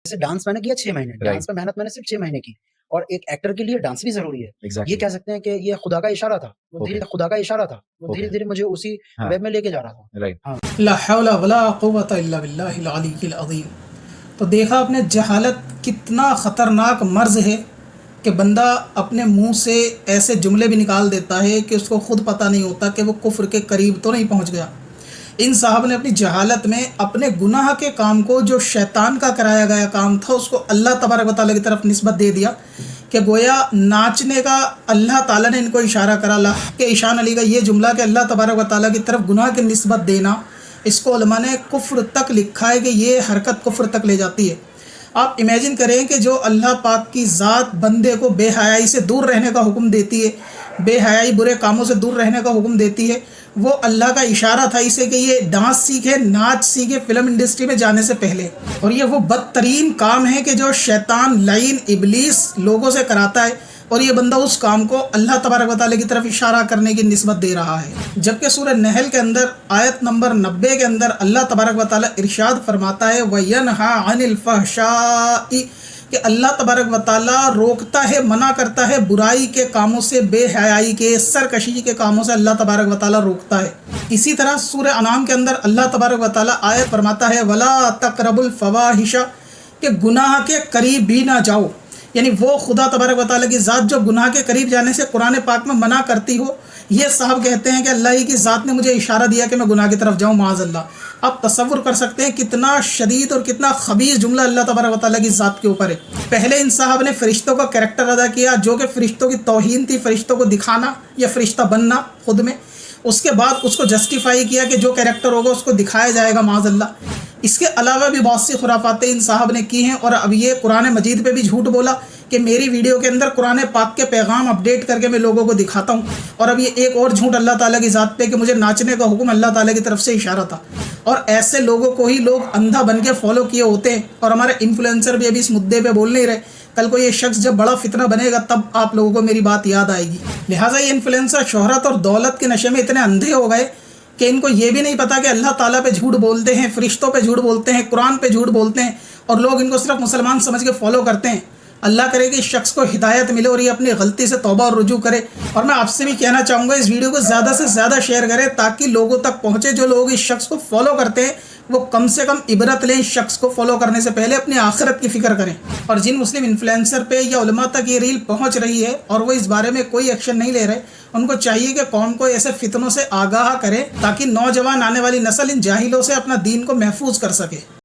جیسے ڈانس میں نے کیا 6 مہینے، ڈانس میں محنت میں نے صرف 6 مہینے کی، اور ایک ایکٹر کے لیے ڈانس بھی ضروری ہے. یہ کہہ سکتے ہیں کہ یہ خدا کا اشارہ تھا، وہ دھیرے خدا کا اشارہ تھا، وہ دھیرے دھیرے مجھے اسی ویب میں لے کے جا رہا تھا. لا حول ولا قوت الا باللہ العلی العظیم. تو دیکھا آپ نے جہالت کتنا خطرناک مرض ہے کہ بندہ اپنے منہ سے ایسے جملے بھی نکال دیتا ہے کہ اس کو خود پتہ نہیں ہوتا کہ وہ کفر کے قریب تو نہیں پہنچ گیا. ان صاحب نے اپنی جہالت میں اپنے گناہ کے کام کو جو شیطان کا کرایا گیا کام تھا اس کو اللہ تبارک و تعالیٰ کی طرف نسبت دے دیا کہ گویا ناچنے کا اللہ تعالیٰ نے ان کو اشارہ کرا. اللہ کے ایشان علی کا یہ جملہ کہ اللہ تبارک و تعالیٰ کی طرف گناہ کی نسبت دینا، اس کو علماء نے کفر تک لکھا ہے کہ یہ حرکت کفر تک لے جاتی ہے. آپ امیجن کریں کہ جو اللہ پاک کی ذات بندے کو بے حیائی سے دور رہنے کا حکم دیتی ہے، بے حیائی برے کاموں سے دور رہنے کا حکم دیتی ہے، وہ اللہ کا اشارہ تھا اسے کہ یہ ڈانس سیکھے، ناچ سیکھے فلم انڈسٹری میں جانے سے پہلے. اور یہ وہ بدترین کام ہے کہ جو شیطان لعین ابلیس لوگوں سے کراتا ہے، اور یہ بندہ اس کام کو اللہ تبارک و تعالیٰ کی طرف اشارہ کرنے کی نسبت دے رہا ہے. جبکہ سورہ نحل کے اندر آیت نمبر 90 کے اندر اللہ تبارک و تعالیٰ ارشاد فرماتا ہے وَيَنْهَا عَنِ الْفَحْشَاءِ کہ اللہ تبارک و تعالیٰ روکتا ہے، منع کرتا ہے برائی کے کاموں سے، بے حیائی کے، سرکشی کے کاموں سے اللہ تبارک و تعالیٰ روکتا ہے. اسی طرح سورہ انعام کے اندر اللہ تبارک و تعالیٰ آیت فرماتا ہے وَلَا تَقْرَبُوا الْفَوَاحِشَ کہ گناہ کے قریب بھی نہ جاؤ. یعنی وہ خدا تبارک و تعالیٰ کی ذات جو گناہ کے قریب جانے سے قرآن پاک میں منع کرتی ہو، یہ صاحب کہتے ہیں کہ اللہ ہی کی ذات نے مجھے اشارہ دیا کہ میں گناہ کی طرف جاؤں معاذ اللہ. آپ تصور کر سکتے ہیں کتنا شدید اور کتنا خبیث جملہ اللہ تبارک و تعالیٰ کی ذات کے اوپر ہے. پہلے ان صاحب نے فرشتوں کا کریکٹر ادا کیا جو کہ فرشتوں کی توہین تھی، فرشتوں کو دکھانا یا فرشتہ بننا خود میں. اس کے بعد اس کو جسٹیفائی کیا کہ جو کریکٹر ہوگا اس کو دکھایا جائے گا معاذ اللہ. اس کے علاوہ بھی بہت سی خرافاتیں ان صاحب نے کی ہیں، اور اب یہ قرآن مجید پہ بھی جھوٹ بولا کہ میری ویڈیو کے اندر قرآن پاک کے پیغام اپڈیٹ کر کے میں لوگوں کو دکھاتا ہوں. اور اب یہ ایک اور جھوٹ اللہ تعالیٰ کی ذات پہ کہ مجھے ناچنے کا حکم اللہ تعالیٰ کی طرف سے اشارہ تھا. اور ایسے لوگوں کو ہی لوگ اندھا بن کے فالو کیے ہوتے ہیں. اور ہمارے انفلوئنسر بھی ابھی اس مدعے پہ بول نہیں رہے. کل کو یہ شخص جب بڑا فتنہ بنے گا تب آپ لوگوں کو میری بات یاد آئے گی. لہٰذا یہ انفلوئنسر شہرت اور دولت کے نشے میں اتنے اندھے ہو گئے کہ ان کو یہ بھی نہیں پتا کہ اللہ تعالیٰ پہ جھوٹ بولتے ہیں، فرشتوں پہ جھوٹ بولتے ہیں، قرآن پہ جھوٹ بولتے ہیں، اور لوگ ان کو صرف مسلمان سمجھ کے فالو کرتے ہیں. اللہ کرے کہ اس شخص کو ہدایت ملے اور یہ اپنی غلطی سے توبہ اور رجوع کرے. اور میں آپ سے بھی کہنا چاہوں گا اس ویڈیو کو زیادہ سے زیادہ شیئر کریں تاکہ لوگوں تک پہنچے. جو لوگ اس شخص کو فالو کرتے ہیں وہ کم سے کم عبرت لیں، اس شخص کو فالو کرنے سے پہلے اپنی آخرت کی فکر کریں. اور جن مسلم انفلوئنسر پہ یا علماء تک یہ ریل پہنچ رہی ہے اور وہ اس بارے میں کوئی ایکشن نہیں لے رہے، ان کو چاہیے کہ قوم کو ایسے فتنوں سے آگاہ کریں تاکہ نوجوان آنے والی نسل ان جاہلوں سے اپنا دین کو محفوظ کر سکے.